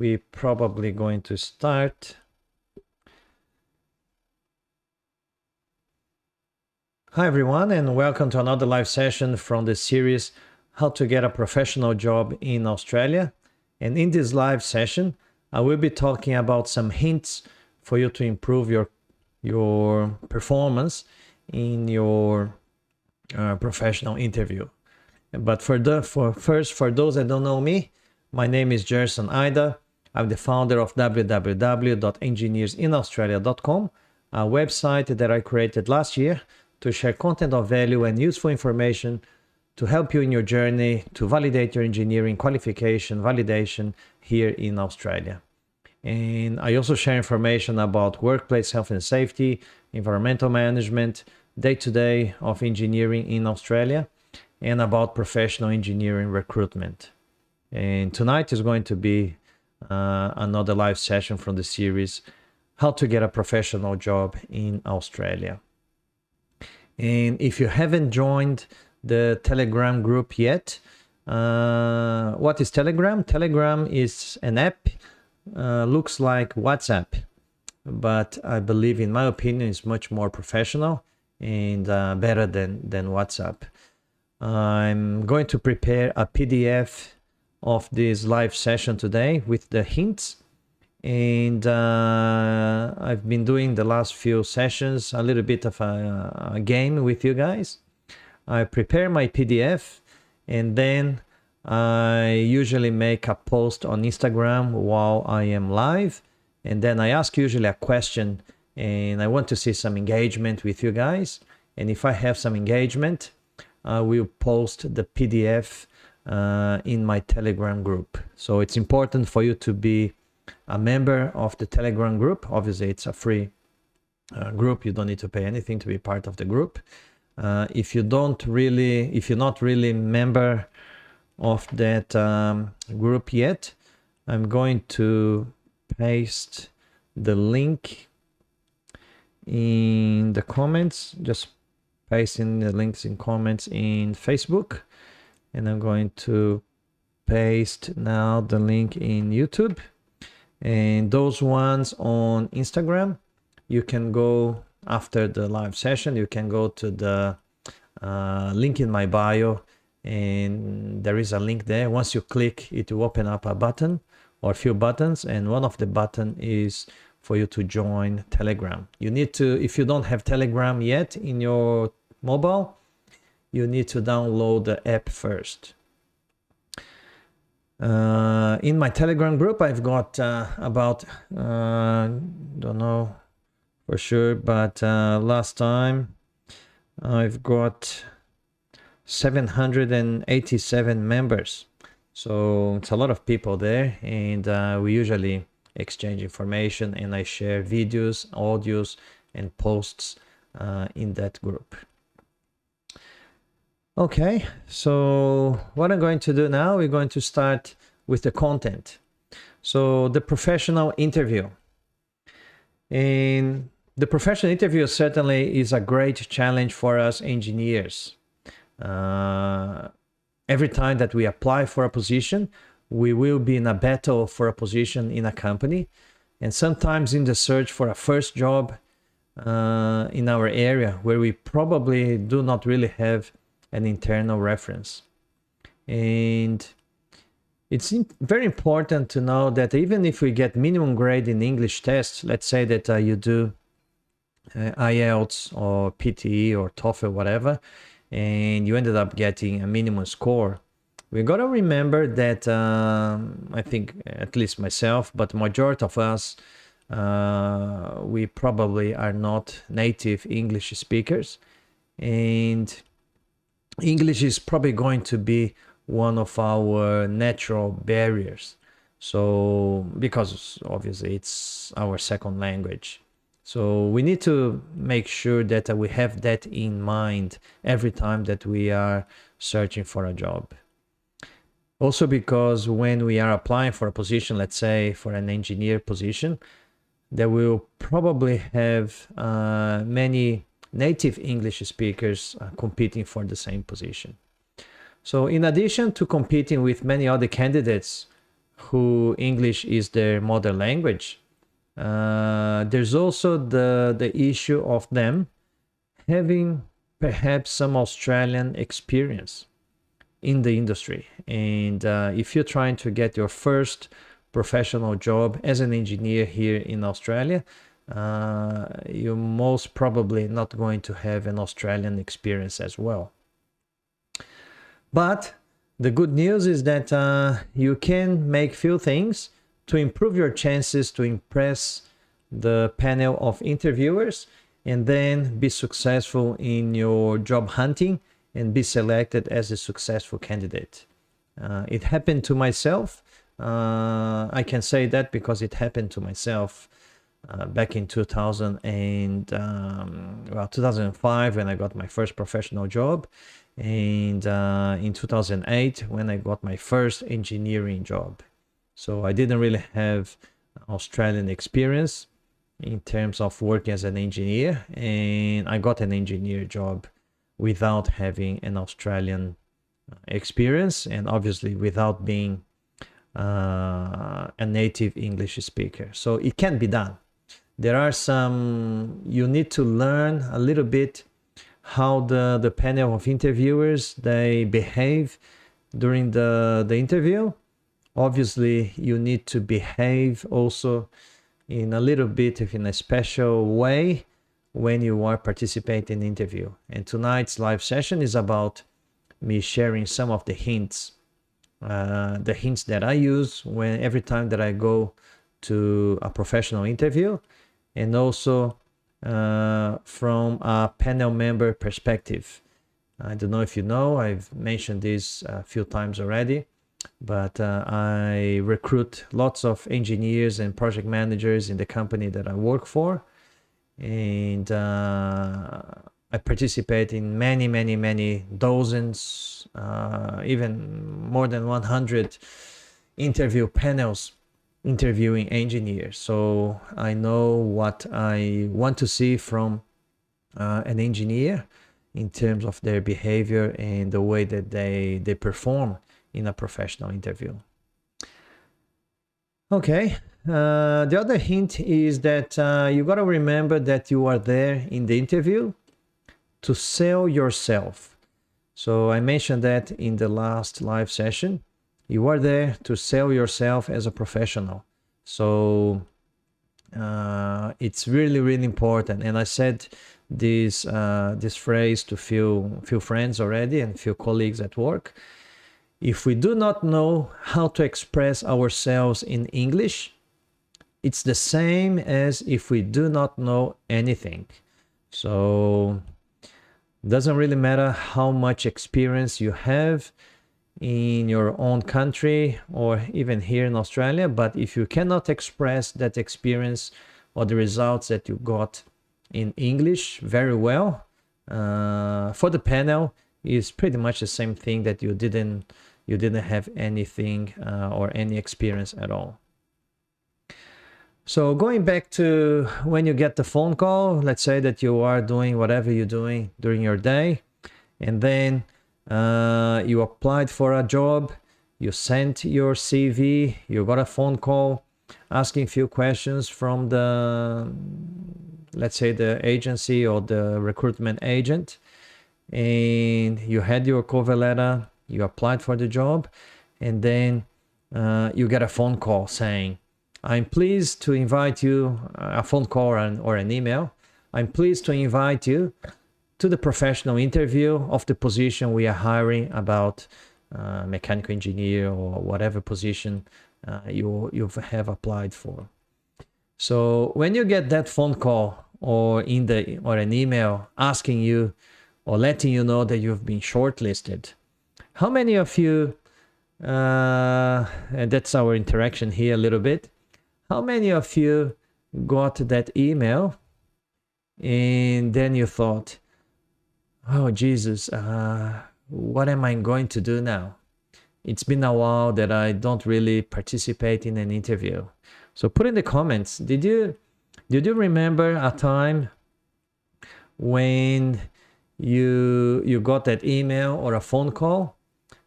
we're probably going to start. Hi everyone, and welcome to another live session from the series How to Get a Professional Job in Australia. And in this live session, I will be talking about some hints for you to improve your performance in your professional interview. But for those that don't know me, my name is Gerson Ida. I'm the founder of www.engineersinaustralia.com, a website that I created last year to share content of value and useful information to help you in your journey to validate your engineering qualification validation here in Australia. And I also share information about workplace health and safety, environmental management, day-to-day of engineering in Australia, and about professional engineering recruitment. And tonight is going to be another live session from the series, How to Get a Professional Job in Australia. And if you haven't joined the Telegram group yet, what is Telegram? Telegram is an app, looks like WhatsApp, but I believe, in my opinion, it's much more professional and better than WhatsApp. I'm going to prepare a PDF of this live session today with the hints, and I've been doing the last few sessions a little bit of a game with you guys. I prepare my PDF, and then I usually make a post on Instagram while I am live, and then I ask usually a question, and I want to see some engagement with you guys. And if I have some engagement, I will post the PDF in my Telegram group. So it's important for you to be a member of the Telegram group. Obviously, it's a free group. You don't need to pay anything to be part of the group. If you're not really member of that group yet, I'm going to paste the link in the comments. Just pasting the links in comments in Facebook, and I'm going to paste now the link in YouTube, and those ones on Instagram, you can go after the live session, you can go to the link in my bio, and there is a link there. Once you click, it will open up a button or a few buttons, and one of the button is for you to join Telegram. You need to, if you don't have Telegram yet in your mobile, you need to download the app first. In my Telegram group, I've got about, don't know for sure, but last time I've got 787 members. So it's a lot of people there, and we usually exchange information, and I share videos, audios, and posts in that group. Okay, so what I'm going to do now, we're going to start with the content. So the professional interview. And the professional interview certainly is a great challenge for us engineers. Every time that we apply for a position, we will be in a battle for a position in a company. And sometimes in the search for a first job in our area, where we probably do not really have an internal reference. And it's very important to know that even if we get minimum grade in English tests, let's say that you do IELTS or PTE or TOEFL, whatever, and you ended up getting a minimum score, we got to remember that I think, at least myself, but majority of us, we probably are not native English speakers, and English is probably going to be one of our natural barriers. So, because obviously it's our second language. So we need to make sure that we have that in mind every time that we are searching for a job. Also because when we are applying for a position, let's say for an engineer position, there will probably have many native English speakers competing for the same position. So in addition to competing with many other candidates who English is their mother language. There's also the issue of them having perhaps some Australian experience in the industry. And if you're trying to get your first professional job as an engineer here in Australia, you're most probably not going to have an Australian experience as well. But the good news is that you can make few things to improve your chances to impress the panel of interviewers and then be successful in your job hunting and be selected as a successful candidate. It happened to myself. I can say that because it happened to myself back in 2005 when I got my first professional job, and in 2008 when I got my first engineering job. So I didn't really have Australian experience in terms of working as an engineer, and I got an engineer job without having an Australian experience and obviously without being a native English speaker. So it can be done. There are some, you need to learn a little bit how the panel of interviewers, they behave during the interview. Obviously, you need to behave also in a little bit in a special way when you are participating in the interview. And tonight's live session is about me sharing some of the hints that I use every time that I go to a professional interview, and also from a panel member perspective. I don't know if you know, I've mentioned this a few times already, but I recruit lots of engineers and project managers in the company that I work for, and I participate in many dozens, even more than 100 interview panels interviewing engineers. So I know what I want to see from an engineer in terms of their behavior and the way that they perform in a professional interview. Okay, the other hint is that you got to remember that you are there in the interview to sell yourself. So I mentioned that in the last live session. You are there to sell yourself as a professional. So it's really important. And I said this phrase to few friends already and few colleagues at work. If we do not know how to express ourselves in English, it's the same as if we do not know anything. So doesn't really matter how much experience you have in your own country or even here in Australia, but if you cannot express that experience or the results that you got in English very well, for the panel is pretty much the same thing that you didn't have anything or any experience at all. So going back to when you get the phone call, let's say that you are doing whatever you're doing during your day, and then you applied for a job, you sent your CV, you got a phone call asking a few questions from the, let's say, the agency or the recruitment agent, and you had your cover letter, you applied for the job, and then you get a phone call saying, I'm pleased to invite you, a phone call or an email, I'm pleased to invite you to the professional interview of the position we are hiring about mechanical engineer or whatever position you have applied for. So when you get that phone call or an email asking you or letting you know that you've been shortlisted, how many of you, and that's our interaction here a little bit, how many of you got that email and then you thought, oh Jesus, what am I going to do now? It's been a while that I don't really participate in an interview. So put in the comments, did you remember a time when you got that email or a phone call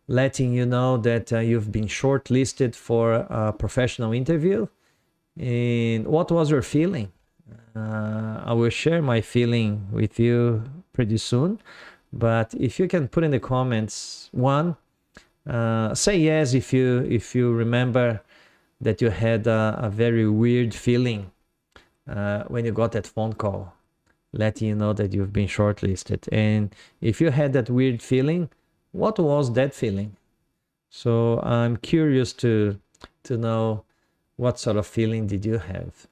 letting you know that you've been shortlisted for a professional interview. And what was your feeling? I will share my feeling with you pretty soon. But if you can put in the comments, one, say yes if you remember that you had a very weird feeling when you got that phone call letting you know that you've been shortlisted. And if you had that weird feeling, what was that feeling? So I'm curious to know what sort of feeling did you have,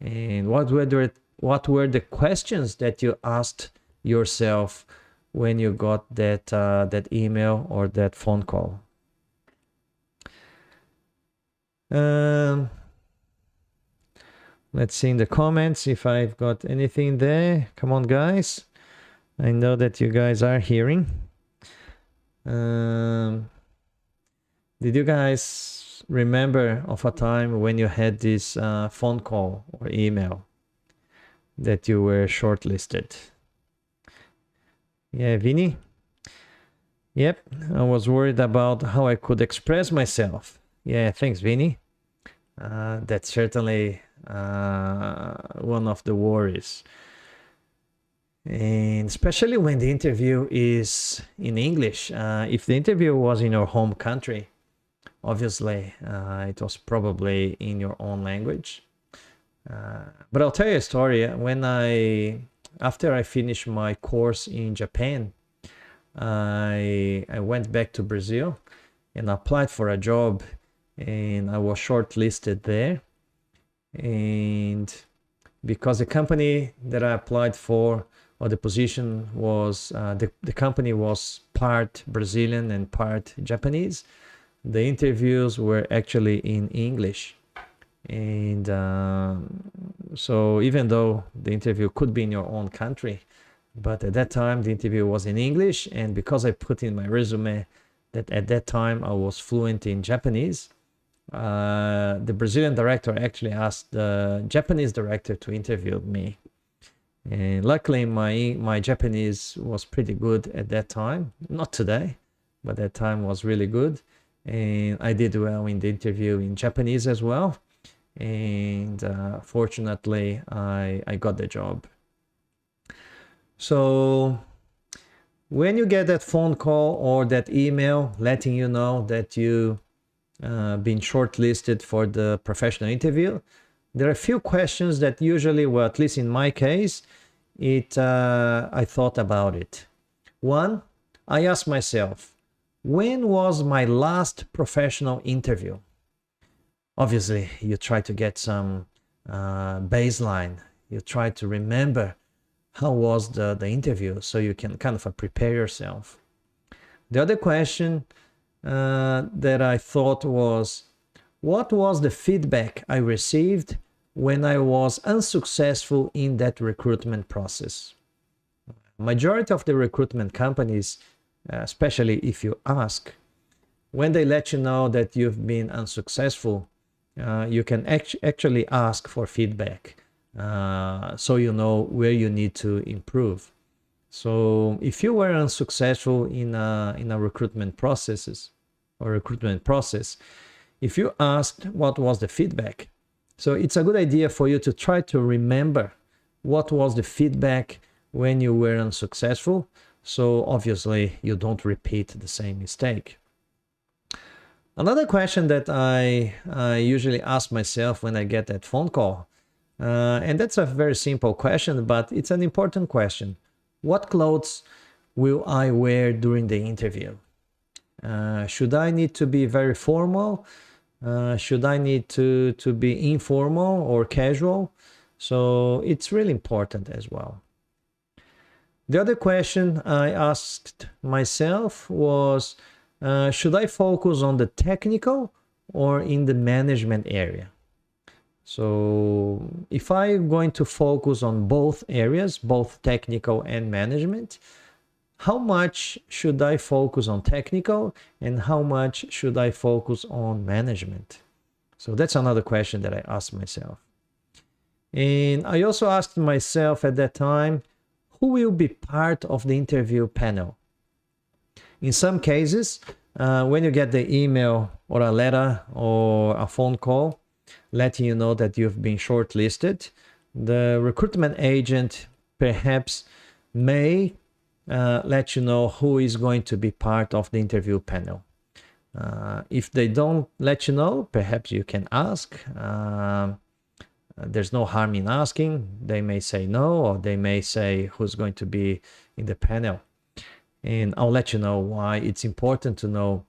and what were the questions that you asked yourself when you got that email or that phone call. Let's see in the comments if I've got anything there. Come on, guys. I know that you guys are hearing. Did you guys remember of a time when you had this phone call or email that you were shortlisted? Yeah, Vinny? Yep, I was worried about how I could express myself. Yeah, thanks, Vinny. That's certainly one of the worries. And especially when the interview is in English. If the interview was in your home country, obviously it was probably in your own language. But I'll tell you a story. After I finished my course in Japan, I went back to Brazil and applied for a job, and I was shortlisted there. And because the company that I applied for, or the position was, the company was part Brazilian and part Japanese, the interviews were actually in English. And so even though the interview could be in your own country, but at that time the interview was in English, and because I put in my resume that at that time I was fluent in Japanese, the Brazilian director actually asked the Japanese director to interview me. And luckily my Japanese was pretty good at that time. Not today, but that time was really good. And I did well in the interview in Japanese as well. And fortunately, I got the job. So when you get that phone call or that email letting you know that you been shortlisted for the professional interview, there are a few questions that usually, well, at least in my case, I thought about it. One, I asked myself, when was my last professional interview? Obviously, you try to get some baseline. You try to remember how was the interview, so you can kind of prepare yourself. The other question that I thought was, what was the feedback I received when I was unsuccessful in that recruitment process? Majority of the recruitment companies, especially if you ask, when they let you know that you've been unsuccessful, you can actually ask for feedback, so you know where you need to improve. So if you were unsuccessful in a recruitment process, if you asked what was the feedback, so it's a good idea for you to try to remember what was the feedback when you were unsuccessful, so obviously you don't repeat the same mistake. Another question that I usually ask myself when I get that phone call, and that's a very simple question, but it's an important question. What clothes will I wear during the interview? Should I need to be very formal? Should I need to be informal or casual? So it's really important as well. The other question I asked myself was, should I focus on the technical or in the management area? So if I'm going to focus on both areas, both technical and management, how much should I focus on technical and how much should I focus on management? So that's another question that I asked myself. And I also asked myself at that time, who will be part of the interview panel? In some cases, when you get the email or a letter or a phone call letting you know that you've been shortlisted, the recruitment agent perhaps may let you know who is going to be part of the interview panel. If they don't let you know, perhaps you can ask. There's no harm in asking. They may say no, or they may say who's going to be in the panel. And I'll let you know why it's important to know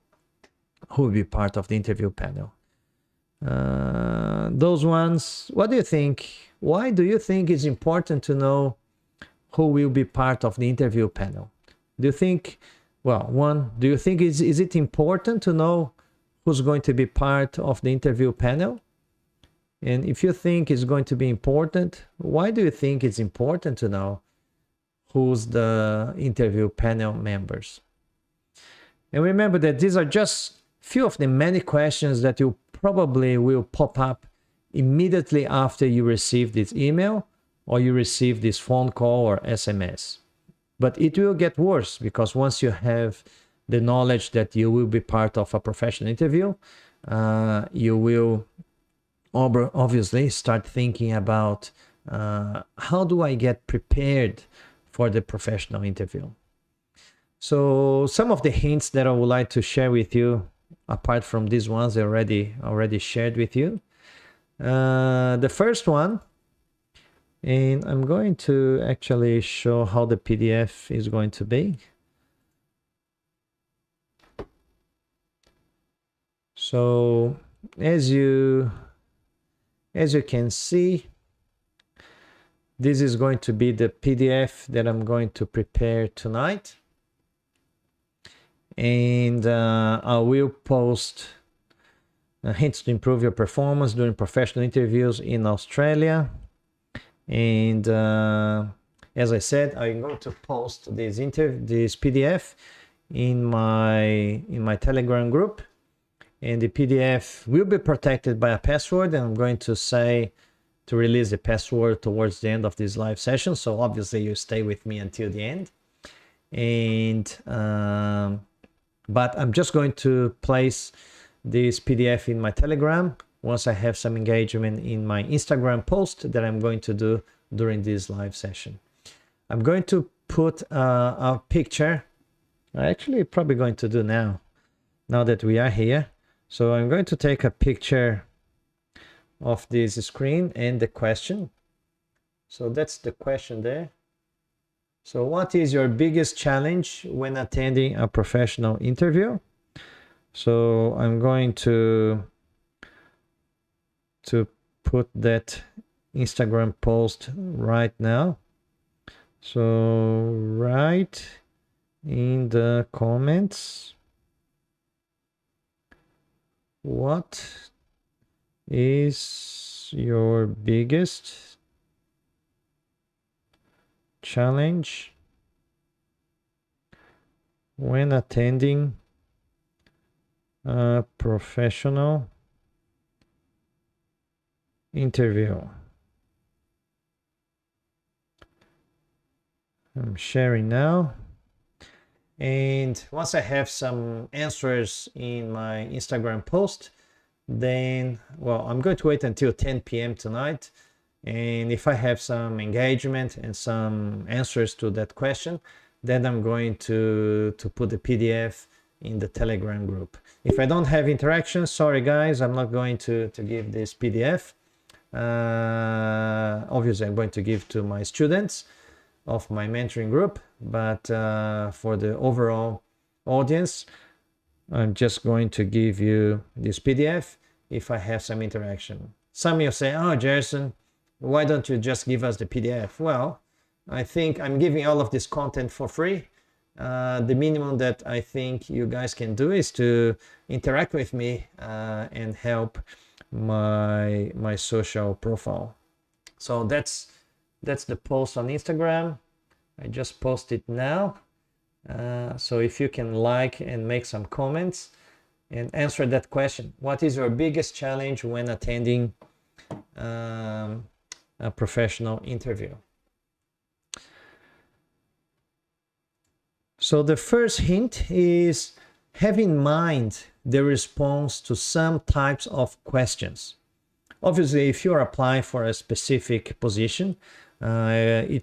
who will be part of the interview panel. Those ones, what do you think? Why do you think it's important to know who will be part of the interview panel? Do you think, well, one, do you think is it important to know who's going to be part of the interview panel? And if you think it's going to be important, why do you think it's important to know who's the interview panel members? And remember that these are just few of the many questions that you probably will pop up immediately after you receive this email or you receive this phone call or SMS. But it will get worse, because once you have the knowledge that you will be part of a professional interview, you will obviously start thinking about how do I get prepared for the professional interview. So some of the hints that I would like to share with you, apart from these ones I already shared with you. The first one, and I'm going to actually show how the PDF is going to be. So as you can see, this is going to be the PDF that I'm going to prepare tonight. And I will post hints to improve your performance during professional interviews in Australia. And as I said, I'm going to post this PDF in my Telegram group. And the PDF will be protected by a password, and I'm going to say to release the password towards the end of this live session. So obviously you stay with me until the end. And but I'm just going to place this PDF in my Telegram once I have some engagement in my Instagram post that I'm going to do during this live session. I'm going to put a picture. I'm actually probably going to do now that we are here. So I'm going to take a picture of this screen and the question. So that's the question there. So what is your biggest challenge when attending a professional interview? So I'm going to put that Instagram post right now. So write in the comments, what is your biggest challenge when attending a professional interview? I'm sharing now. And once I have some answers in my Instagram post, then, well, I'm going to wait until 10 p.m. tonight. And if I have some engagement and some answers to that question, then I'm going to put the PDF in the Telegram group. If I don't have interaction, sorry guys, I'm not going to give this PDF. Obviously, I'm going to give to my students of my mentoring group, but for the overall audience, I'm just going to give you this PDF if I have some interaction. Some of you say, oh, Jerson, why don't you just give us the PDF? Well, I think I'm giving all of this content for free. The minimum that I think you guys can do is to interact with me and help my social profile. So that's the post on Instagram. I just posted now. So if you can like and make some comments and answer that question. What is your biggest challenge when attending a professional interview? So the first hint is have in mind the response to some types of questions. Obviously, if you're applying for a specific position, I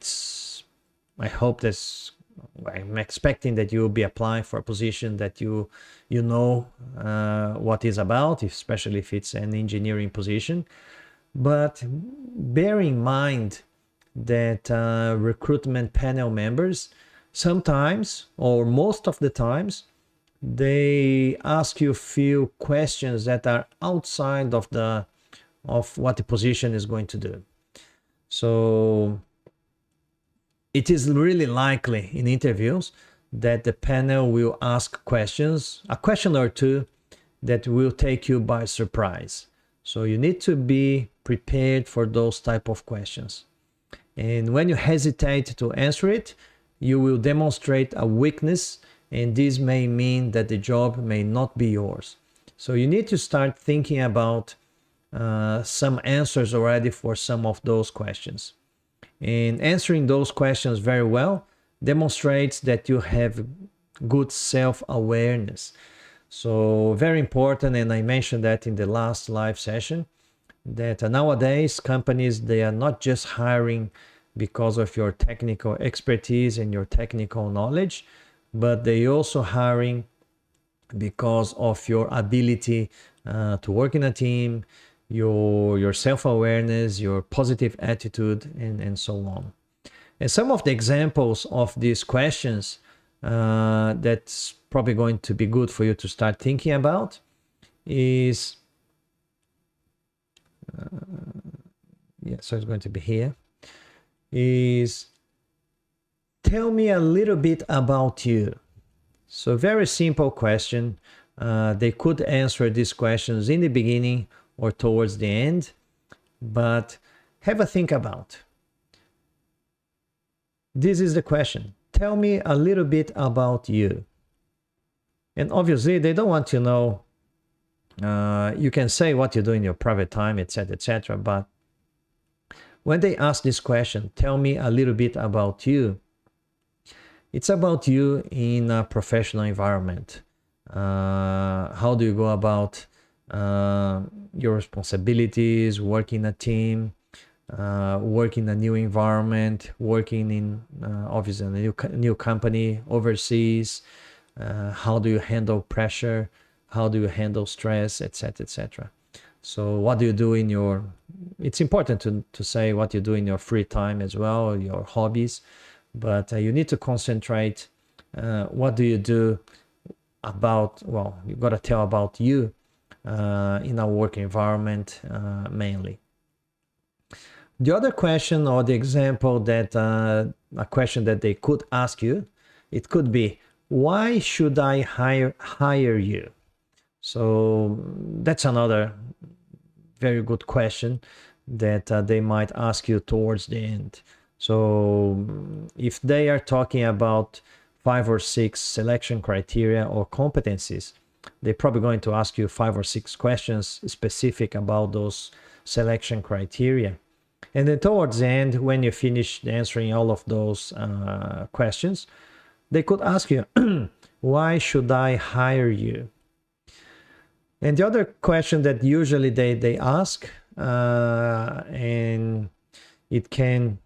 hope I'm expecting that you will be applying for a position that you know what is about, especially if it's an engineering position. But bear in mind that recruitment panel members sometimes, or most of the times, they ask you a few questions that are outside of what the position is going to do. So it is really likely in interviews that the panel will ask questions, a question or two, that will take you by surprise. So you need to be prepared for those type of questions. And when you hesitate to answer it, you will demonstrate a weakness, and this may mean that the job may not be yours. So you need to start thinking about some answers already for some of those questions. And answering those questions very well demonstrates that you have good self-awareness. So very important, and I mentioned that in the last live session, that nowadays companies, they are not just hiring because of your technical expertise and your technical knowledge, but they also hiring because of your ability to work in a team, your self-awareness, your positive attitude, and so on. And some of the examples of these questions that's probably going to be good for you to start thinking about is, so it's going to be here, is tell me a little bit about you. So very simple question. They could answer these questions in the beginning or towards the end, but have a think about. This is the question. Tell me a little bit about you. And obviously they don't want to know, you can say what you do in your private time, etc., etc. But when they ask this question, tell me a little bit about you, it's about you in a professional environment. How do you go about your responsibilities, working in a team, working in a new environment, working in obviously a new company overseas? How do you handle pressure? How do you handle stress, etc., etc.? So what do you do in your, it's important to say what you do in your free time as well, your hobbies, but you need to concentrate what do you do about, well, you got to tell about you in a work environment mainly. The other question, or the example that a question that they could ask you, it could be, why should I hire you? So that's another very good question that they might ask you towards the end. So if they are talking about 5 or 6 selection criteria or competencies, they're probably going to ask you 5 or 6 questions specific about those selection criteria. And then towards the end, when you finish answering all of those questions, they could ask you, why should I hire you? And the other question that usually they ask, and it can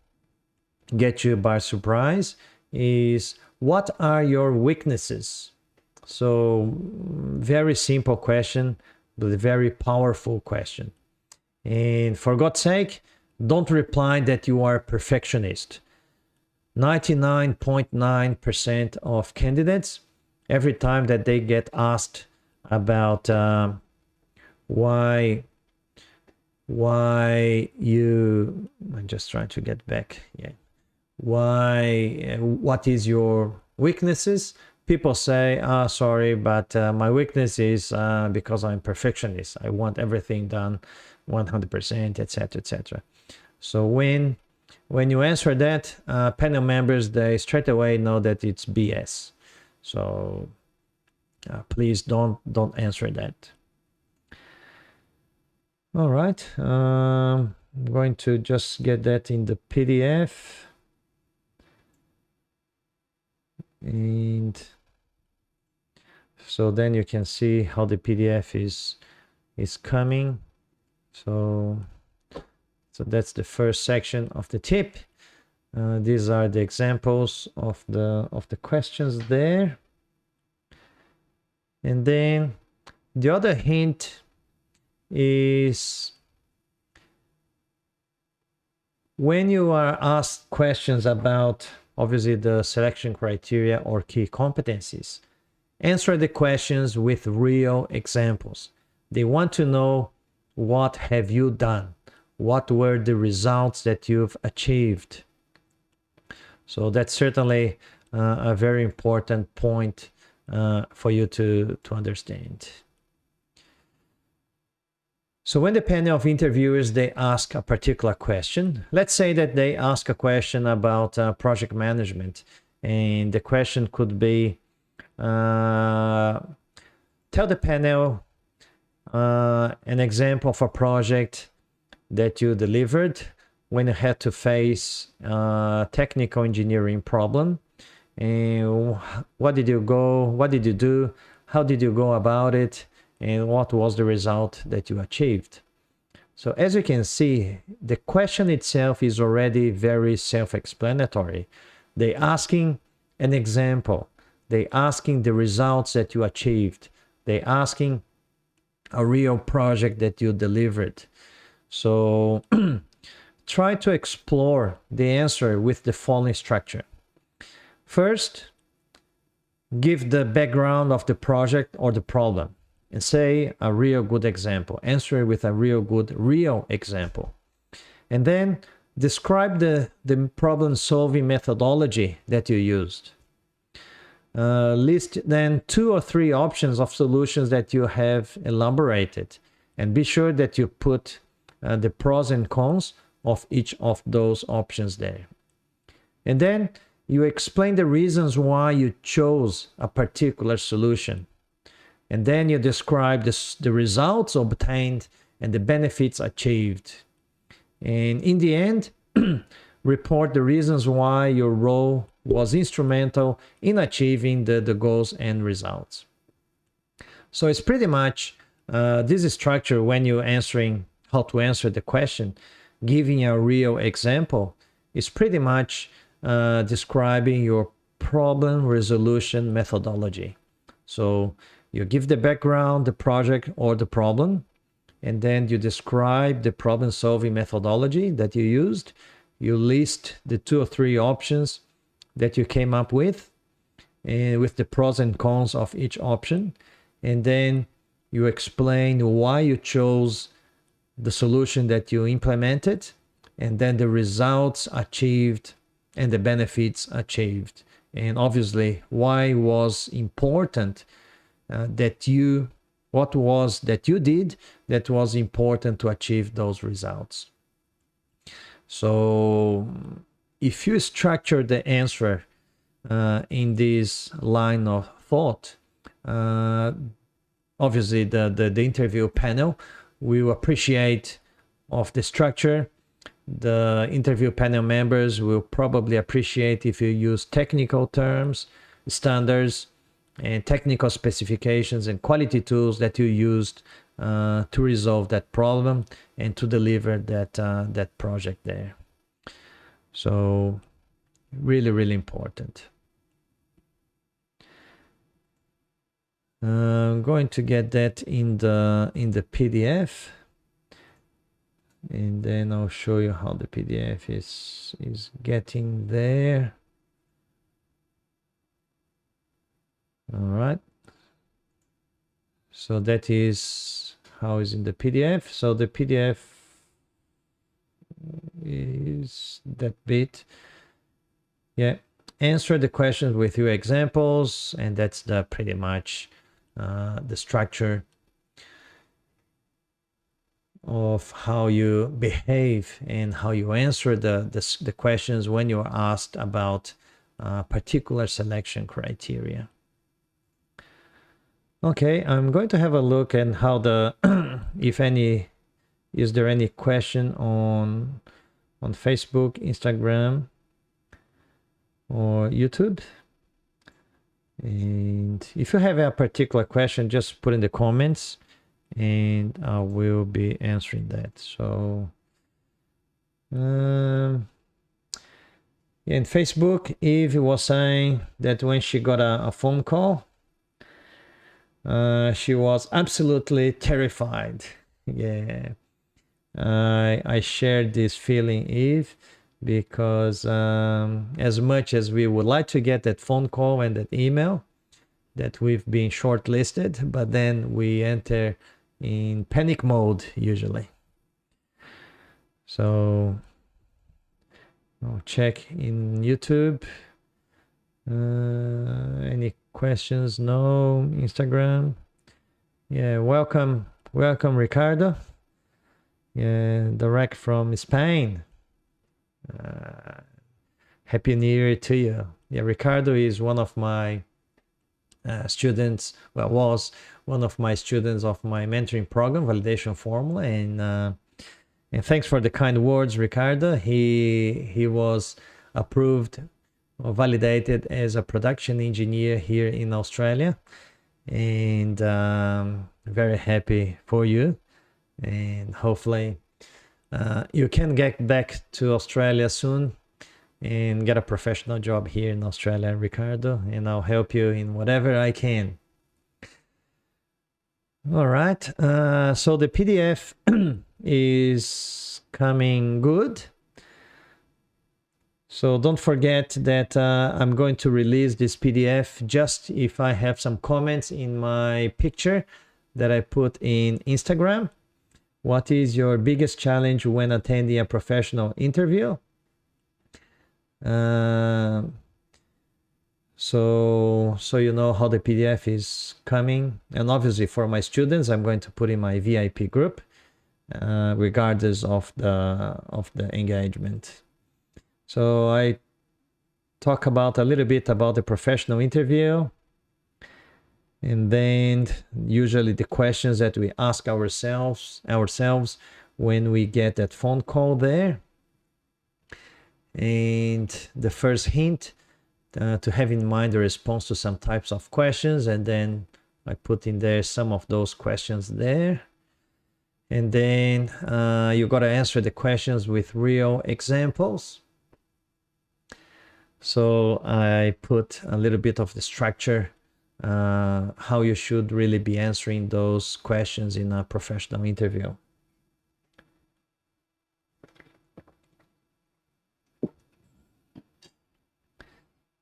get you by surprise, is what are your weaknesses? So very simple question, but a very powerful question. And for God's sake, don't reply that you are a perfectionist. 99.9% of candidates, every time that they get asked about why you, I'm just trying to get back, what is your weaknesses, people say, sorry, but my weakness is because I'm perfectionist, I want everything done 100%, etc., etc. So when you answer that, panel members, they straight away know that it's BS. So please don't answer that. All right, I'm going to just get that in the PDF. And so then you can see how the PDF is coming. So that's the first section of the tip. These are the examples of the questions there. And then the other hint is when you are asked questions about obviously the selection criteria or key competencies, answer the questions with real examples. They want to know, what have you done? What were the results that you've achieved? So that's certainly a very important point for you to understand. So when the panel of interviewers, they ask a particular question, let's say that they ask a question about project management, and the question could be, tell the panel an example of a project that you delivered when you had to face a technical engineering problem, and what did you do, how did you go about it, and what was the result that you achieved. So as you can see, the question itself is already very self-explanatory. They're asking an example, they're asking the results that you achieved, they're asking a real project that you delivered. So try to explore the answer with the following structure. First, give the background of the project or the problem and say a real good example. Answer with a real example. And then describe the problem-solving methodology that you used. List then 2 or 3 options of solutions that you have elaborated, and be sure that you put the pros and cons of each of those options there. And then you explain the reasons why you chose a particular solution. And then you describe the results obtained and the benefits achieved. And in the end, report the reasons why your role was instrumental in achieving the goals and results. So it's pretty much this structure when you're answering how to answer the question, giving a real example, is pretty much describing your problem resolution methodology. So you give the background, the project or the problem, and then you describe the problem-solving methodology that you used. You list the 2 or 3 options that you came up with, and with the pros and cons of each option. And then you explain why you chose the solution that you implemented, and then the results achieved and the benefits achieved. And obviously, why was important what was that you did that was important to achieve those results. So if you structure the answer in this line of thought, obviously the interview panel will appreciate of the structure. The interview panel members will probably appreciate if you use technical terms, standards, and technical specifications and quality tools that you used to resolve that problem and to deliver that project there. So really important. I'm going to get that in the PDF, and then I'll show you how the PDF is getting there. All right, so that is how it's in the PDF. So the PDF is that bit. Yeah, answer the questions with your examples, and that's the pretty much the structure of how you behave and how you answer the questions when you're asked about particular selection criteria. Okay, I'm going to have a look at how if any, is there any question on Facebook, Instagram, or YouTube? And if you have a particular question, just put in the comments and I will be answering that. So in Facebook, Eve was saying that when she got a phone call, she was absolutely terrified. Yeah, I shared this feeling, Eve, because as much as we would like to get that phone call and that email that we've been shortlisted, but then we enter in panic mode usually. So I'll check in YouTube. Any questions? No. Instagram. Yeah, welcome Ricardo. Yeah, direct from Spain. Happy New Year to you. Yeah, Ricardo is one of my students. Well, was one of my students of my mentoring program, Validation Formula, and thanks for the kind words, Ricardo. He was approved or validated as a production engineer here in Australia, and very happy for you. And hopefully you can get back to Australia soon and get a professional job here in Australia, Ricardo, and I'll help you in whatever I can. All right, so the PDF is coming good. So don't forget that I'm going to release this PDF just if I have some comments in my picture that I put in Instagram. What is your biggest challenge when attending a professional interview? So you know how the PDF is coming, and obviously for my students I'm going to put in my VIP group regardless of the engagement. So I talk about a little bit about the professional interview, and then usually the questions that we ask ourselves when we get that phone call there. And the first hint to have in mind the response to some types of questions, and then I put in there some of those questions there. And then you got to answer the questions with real examples. So I put a little bit of the structure, how you should really be answering those questions in a professional interview.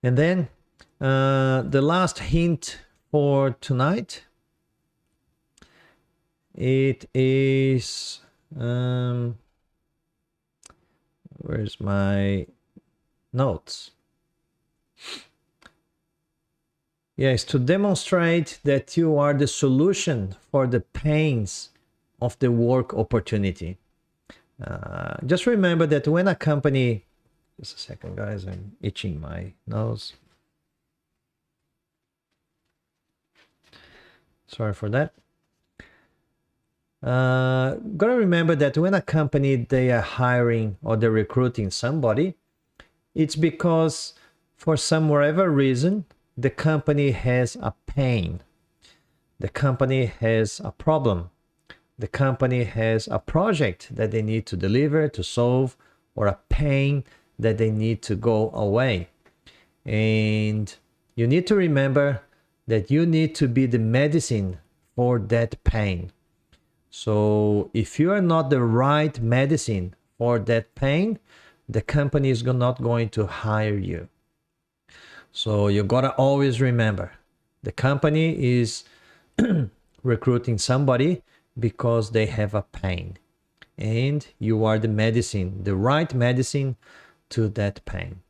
And then the last hint for tonight, it is, where's my notes? Yes, to demonstrate that you are the solution for the pains of the work opportunity. Just remember that when a company, just a second guys, I'm itching my nose. Sorry for that. Gotta remember that when a company, they are hiring or they're recruiting somebody, it's because for some whatever reason, the company has a pain. The company has a problem. The company has a project that they need to deliver, to solve, or a pain that they need to go away. And you need to remember that you need to be the medicine for that pain. So if you are not the right medicine for that pain, the company is not going to hire you. So you gotta always remember, the company is recruiting somebody because they have a pain, and you are the medicine, the right medicine to that pain.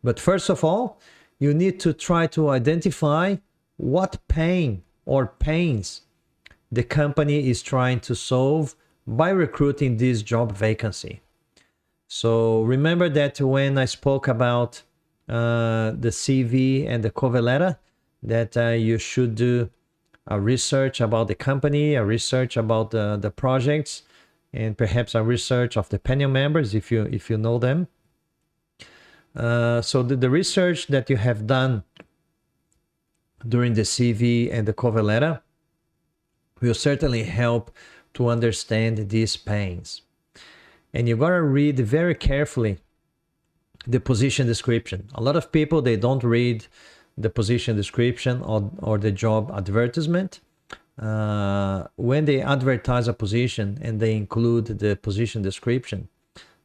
But first of all, you need to try to identify what pain or pains the company is trying to solve by recruiting this job vacancy. So remember that when I spoke about the CV and the cover letter, that you should do a research about the company, a research about the projects, and perhaps a research of the panel members if you know them. So the research that you have done during the CV and the cover letter will certainly help to understand these pains. And you gotta read very carefully the position description. A lot of people, they don't read the position description or the job advertisement. When they advertise a position and they include the position description,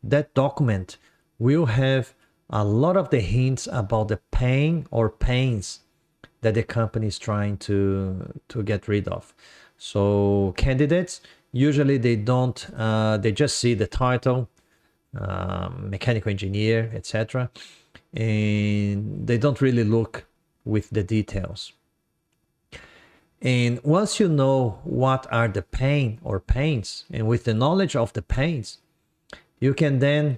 that document will have a lot of the hints about the pain or pains that the company is trying to get rid of. So candidates, usually they don't, they just see the title, mechanical engineer, etc. And they don't really look with the details. And once you know what are the pain or pains, and with the knowledge of the pains, you can then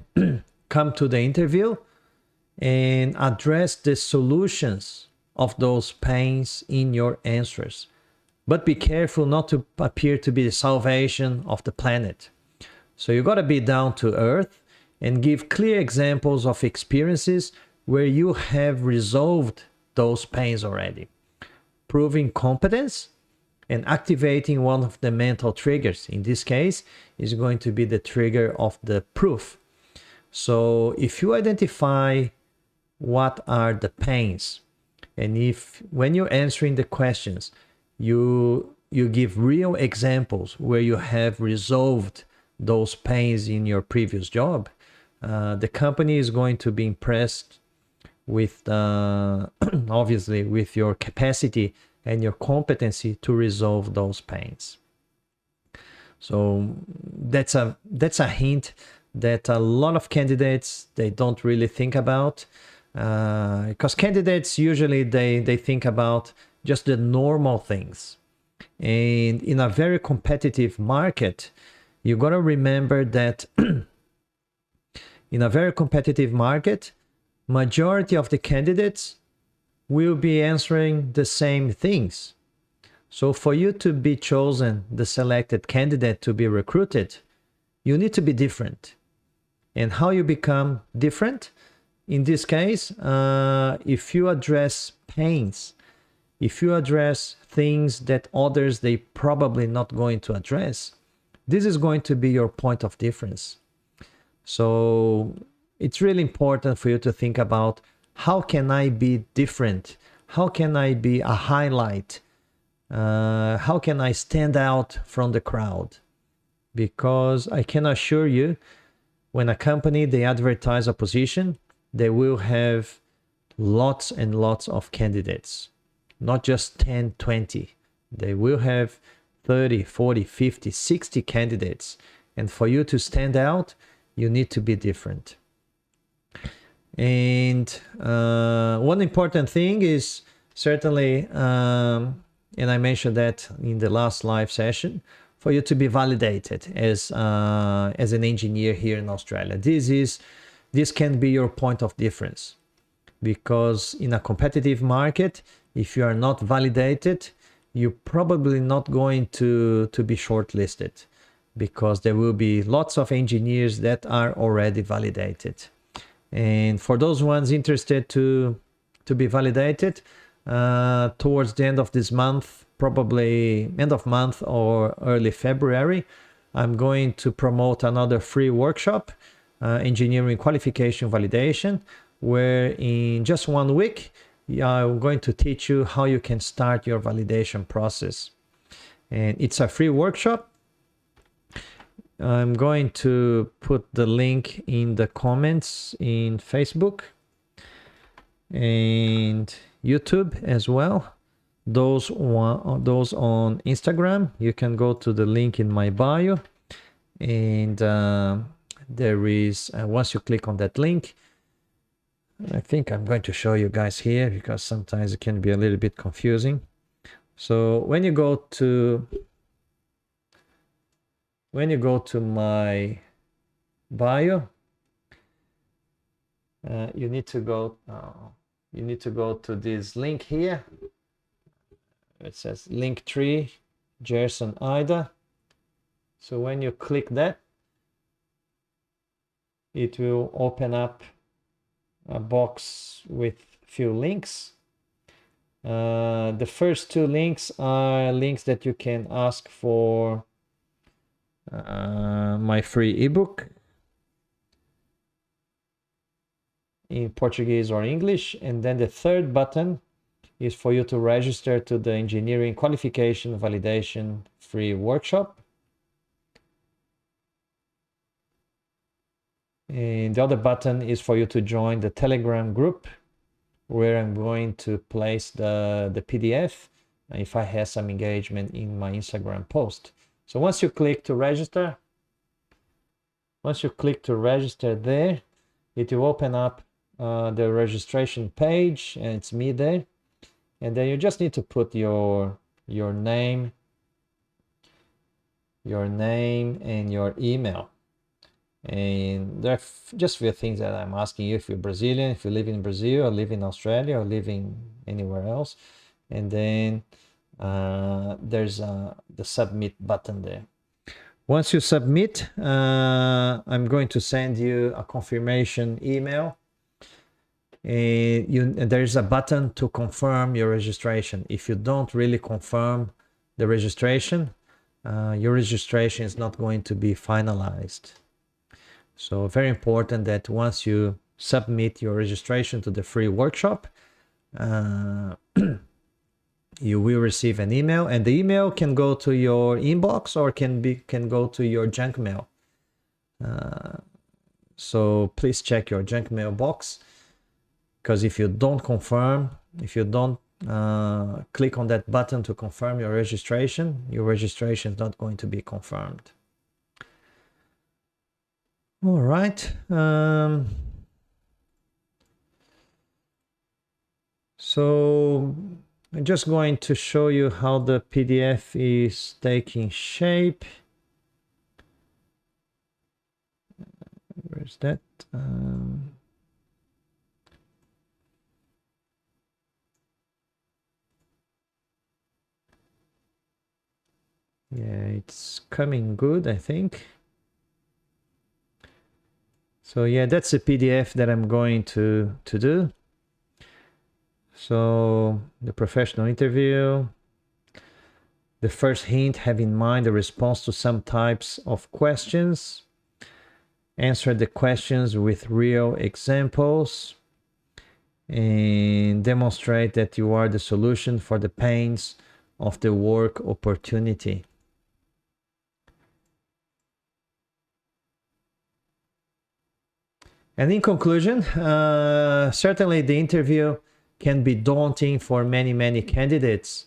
come to the interview and address the solutions of those pains in your answers. But be careful not to appear to be the salvation of the planet. So you got to be down to earth and give clear examples of experiences where you have resolved those pains already, proving competence and activating one of the mental triggers. In this case, is going to be the trigger of the proof. So if you identify what are the pains, and if when you're answering the questions, you give real examples where you have resolved those pains in your previous job, the company is going to be impressed with obviously with your capacity and your competency to resolve those pains. So that's a hint that a lot of candidates, they don't really think about, because candidates usually they think about just the normal things. And in a very competitive market, you got to remember that in a very competitive market, majority of the candidates will be answering the same things. So for you to be chosen, the selected candidate to be recruited, you need to be different. And how you become different? In this case, if you address pains, if you address things that others, they probably not going to address, this is going to be your point of difference. So it's really important for you to think about, how can I be different? How can I be a highlight? How can I stand out from the crowd? Because I can assure you, when a company, they advertise a position, they will have lots and lots of candidates, not just 10, 20. They will have 30, 40, 50, 60 candidates. And for you to stand out, you need to be different. And one important thing is certainly, and I mentioned that in the last live session, for you to be validated as an engineer here in Australia. This can be your point of difference, because in a competitive market, if you are not validated, you're probably not going to be shortlisted, because there will be lots of engineers that are already validated. And for those ones interested to be validated, towards the end of this month, probably end of month or early February, I'm going to promote another free workshop, engineering qualification validation, where in just 1 week, I'm going to teach you how you can start your validation process. And it's a free workshop. I'm going to put the link in the comments in Facebook and YouTube as well. Those on Instagram, you can go to the link in my bio, and there is, once you click on that link, I think I'm going to show you guys here, because sometimes it can be a little bit confusing. So when you go to my bio, you need to go to this link here. It says Linktree, Gerson Ida. So when you click that, it will open up a box with few links. The first two links are links that you can ask for my free ebook in Portuguese or English. And then the third button is for you to register to the engineering qualification validation free workshop. And the other button is for you to join the Telegram group, where I'm going to place the PDF if I have some engagement in my Instagram post. So once you click to register, there, it will open up the registration page, and it's me there. And then you just need to put your name and your email. And there are just a few things that I'm asking you: if you're Brazilian, if you live in Brazil, or live in Australia, or living anywhere else. And then there's the submit button there. Once you submit, I'm going to send you a confirmation email. And there's a button to confirm your registration. If you don't really confirm the registration, your registration is not going to be finalized. So very important that once you submit your registration to the free workshop, you will receive an email, and the email can go to your inbox or can go to your junk mail. So please check your junk mail box, because if you don't confirm, if you don't click on that button to confirm your registration is not going to be confirmed. All right. So I'm just going to show you how the PDF is taking shape. Where's that? Yeah, it's coming good, I think. So yeah, that's the PDF that I'm going to do. So the professional interview. The first hint: have in mind the response to some types of questions. Answer the questions with real examples. And demonstrate that you are the solution for the pains of the work opportunity. And in conclusion, certainly the interview can be daunting for many candidates.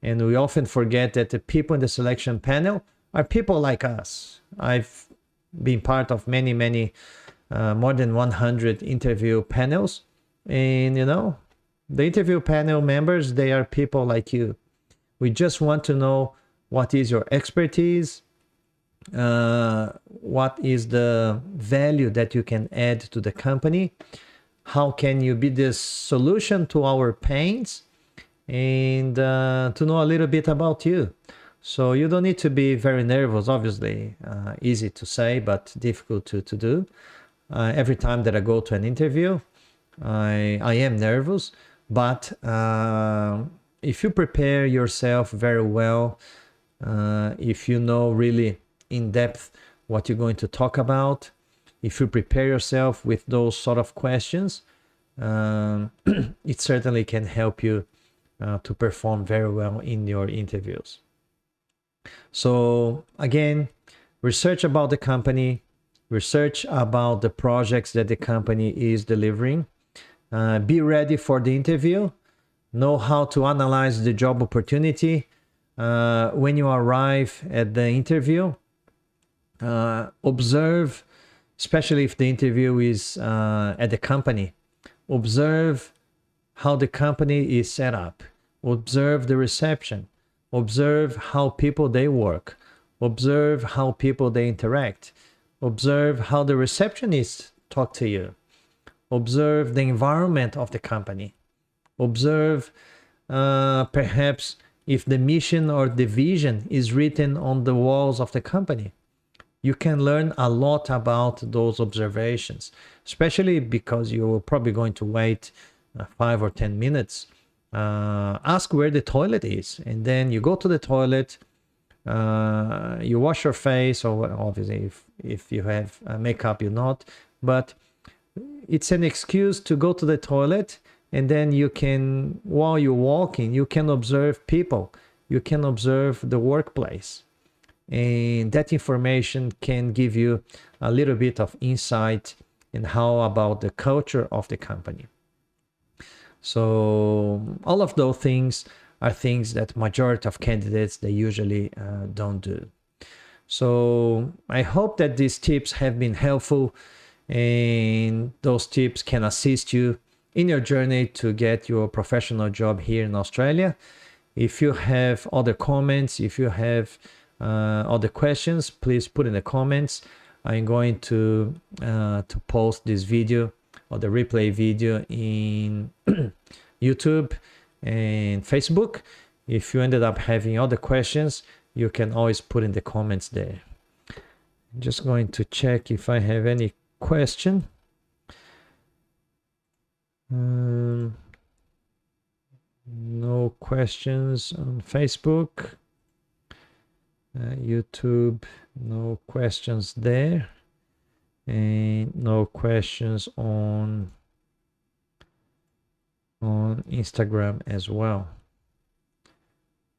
And we often forget that the people in the selection panel are people like us. I've been part of many, more than 100 interview panels. And, the interview panel members, they are people like you. We just want to know what is your expertise, what is the value that you can add to the company, how can you be the solution to our pains, and to know a little bit about you. So you don't need to be very nervous, obviously. Easy to say, but difficult to do. Every time that I go to an interview, I am nervous, but if you prepare yourself very well, if you know really in depth what you're going to talk about, if you prepare yourself with those sort of questions, it certainly can help you to perform very well in your interviews. So again, research about the company, research about the projects that the company is delivering, be ready for the interview, know how to analyze the job opportunity. When you arrive at the interview, observe, especially if the interview is at the company, observe how the company is set up, observe the reception, observe how people they work, observe how people they interact, observe how the receptionists talk to you, observe the environment of the company, observe perhaps if the mission or the vision is written on the walls of the company. You can learn a lot about those observations, especially because you're probably going to wait 5 or 10 minutes ask where the toilet is, and then you go to the toilet, you wash your face, or obviously if you have makeup, you're not, but it's an excuse to go to the toilet, and then you can, while you're walking, you can observe people, you can observe the workplace, and that information can give you a little bit of insight in how about the culture of the company. So all of those things are things that majority of candidates, they usually don't do. So I hope that these tips have been helpful, and those tips can assist you in your journey to get your professional job here in Australia. If you have other comments, if you have other questions, please put in the comments. I'm going to post this video or the replay video in YouTube and Facebook. If you ended up having other questions, you can always put in the comments there. I'm just going to check if I have any question. No questions on Facebook. YouTube, no questions there, and no questions on Instagram as well.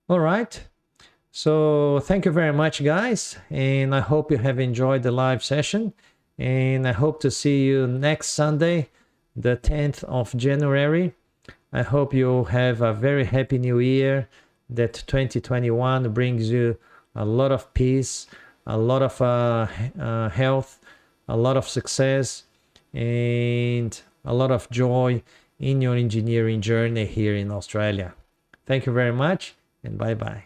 All right, so thank you very much, guys, and I hope you have enjoyed the live session, and I hope to see you next Sunday, the 10th of January. I hope you have a very happy new year, that 2021 brings you a lot of peace, a lot of health, a lot of success, and a lot of joy in your engineering journey here in Australia. Thank you very much, and bye-bye.